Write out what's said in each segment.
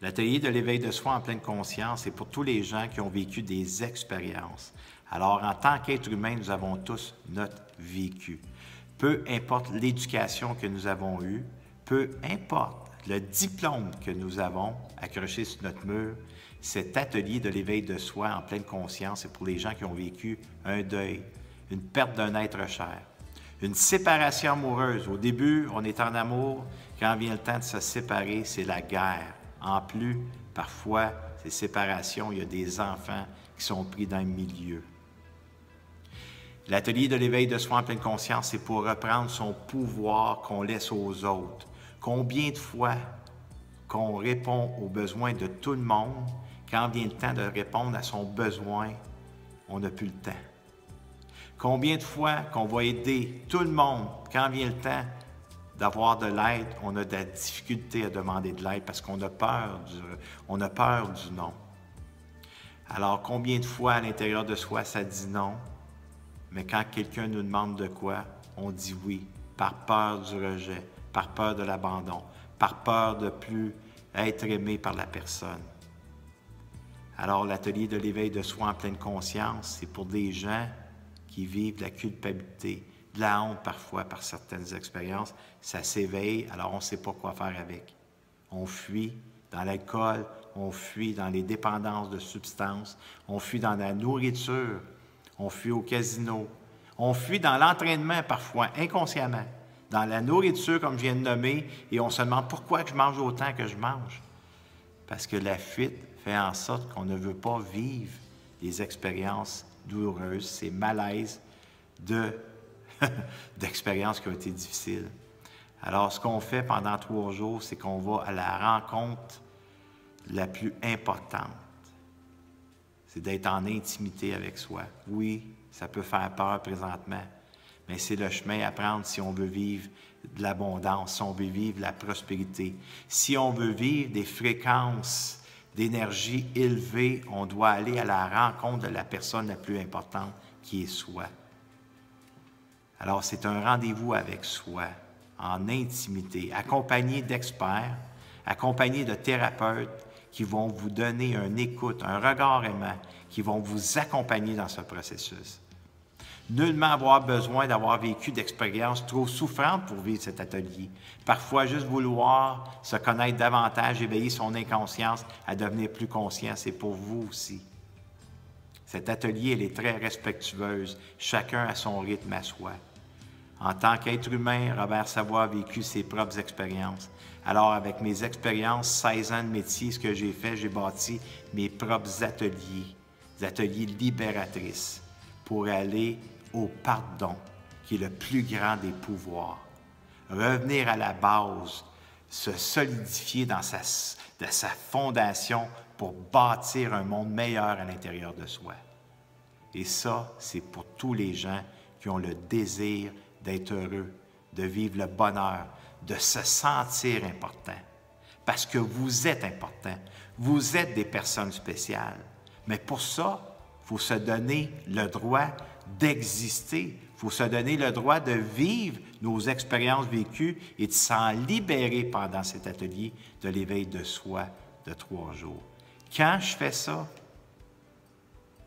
L'atelier de l'éveil de soi en pleine conscience, c'est pour tous les gens qui ont vécu des expériences. Alors, en tant qu'être humain, nous avons tous notre vécu. Peu importe l'éducation que nous avons eue, peu importe le diplôme que nous avons accroché sur notre mur, cet atelier de l'éveil de soi en pleine conscience, c'est pour les gens qui ont vécu un deuil, une perte d'un être cher, une séparation amoureuse. Au début, on est en amour. Quand vient le temps de se séparer, c'est la guerre. En plus, parfois, ces séparations, il y a des enfants qui sont pris dans le milieu. L'atelier de l'éveil de soi en pleine conscience, c'est pour reprendre son pouvoir qu'on laisse aux autres. Combien de fois qu'on répond aux besoins de tout le monde, quand vient le temps de répondre à son besoin, on n'a plus le temps. Combien de fois qu'on va aider tout le monde, quand vient le temps d'avoir de l'aide, on a de la difficulté à demander de l'aide parce qu'on a peur du non. Alors, combien de fois à l'intérieur de soi, ça dit non, mais quand quelqu'un nous demande de quoi, on dit oui, par peur du rejet, par peur de l'abandon, par peur de plus être aimé par la personne. Alors, l'atelier de l'éveil de soi en pleine conscience, c'est pour des gens qui vivent de la culpabilité, de la honte parfois par certaines expériences. Ça s'éveille, alors on ne sait pas quoi faire avec. On fuit dans l'alcool, on fuit dans les dépendances de substances, on fuit dans la nourriture, on fuit au casino, on fuit dans l'entraînement parfois, inconsciemment, dans la nourriture comme je viens de nommer, et on se demande pourquoi je mange autant que je mange. Parce que la fuite fait en sorte qu'on ne veut pas vivre des expériences douloureuses, ces malaises d'expériences qui ont été difficiles. Alors, ce qu'on fait pendant 3 jours, c'est qu'on va à la rencontre la plus importante. C'est d'être en intimité avec soi. Oui, ça peut faire peur présentement, mais c'est le chemin à prendre si on veut vivre de l'abondance, si on veut vivre la prospérité. Si on veut vivre des fréquences d'énergie élevée, on doit aller à la rencontre de la personne la plus importante, qui est soi. Alors, c'est un rendez-vous avec soi, en intimité, accompagné d'experts, accompagné de thérapeutes qui vont vous donner une écoute, un regard aimant, qui vont vous accompagner dans ce processus. Nullement avoir besoin d'avoir vécu d'expériences trop souffrantes pour vivre cet atelier. Parfois, juste vouloir se connaître davantage, éveiller son inconscience à devenir plus conscient, c'est pour vous aussi. Cet atelier, elle est très respectueuse, chacun à son rythme à soi. En tant qu'être humain, Robert Savoie a vécu ses propres expériences. Alors, avec mes expériences, 16 ans de métier, ce que j'ai fait, j'ai bâti mes propres ateliers, des ateliers libératrices, pour aller au pardon, qui est le plus grand des pouvoirs. Revenir à la base, se solidifier dans sa fondation pour bâtir un monde meilleur à l'intérieur de soi. Et ça, c'est pour tous les gens qui ont le désir d'être heureux, de vivre le bonheur, de se sentir important. Parce que vous êtes important. Vous êtes des personnes spéciales. Mais pour ça, il faut se donner le droit d'exister. Il faut se donner le droit de vivre nos expériences vécues et de s'en libérer pendant cet atelier de l'éveil de soi de 3 jours. Quand je fais ça?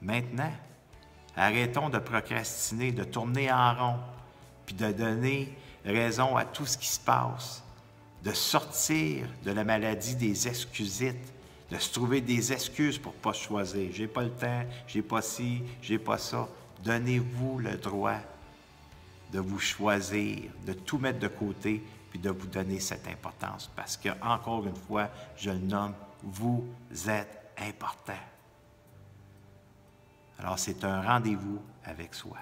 Maintenant. Arrêtons de procrastiner, de tourner en rond, puis de donner raison à tout ce qui se passe, de sortir de la maladie des excusites, de se trouver des excuses pour ne pas choisir. J'ai pas le temps, j'ai pas ci, j'ai pas ça. Donnez-vous le droit de vous choisir, de tout mettre de côté, puis de vous donner cette importance. Parce que, encore une fois, je le nomme, vous êtes important. Alors, c'est un rendez-vous avec soi.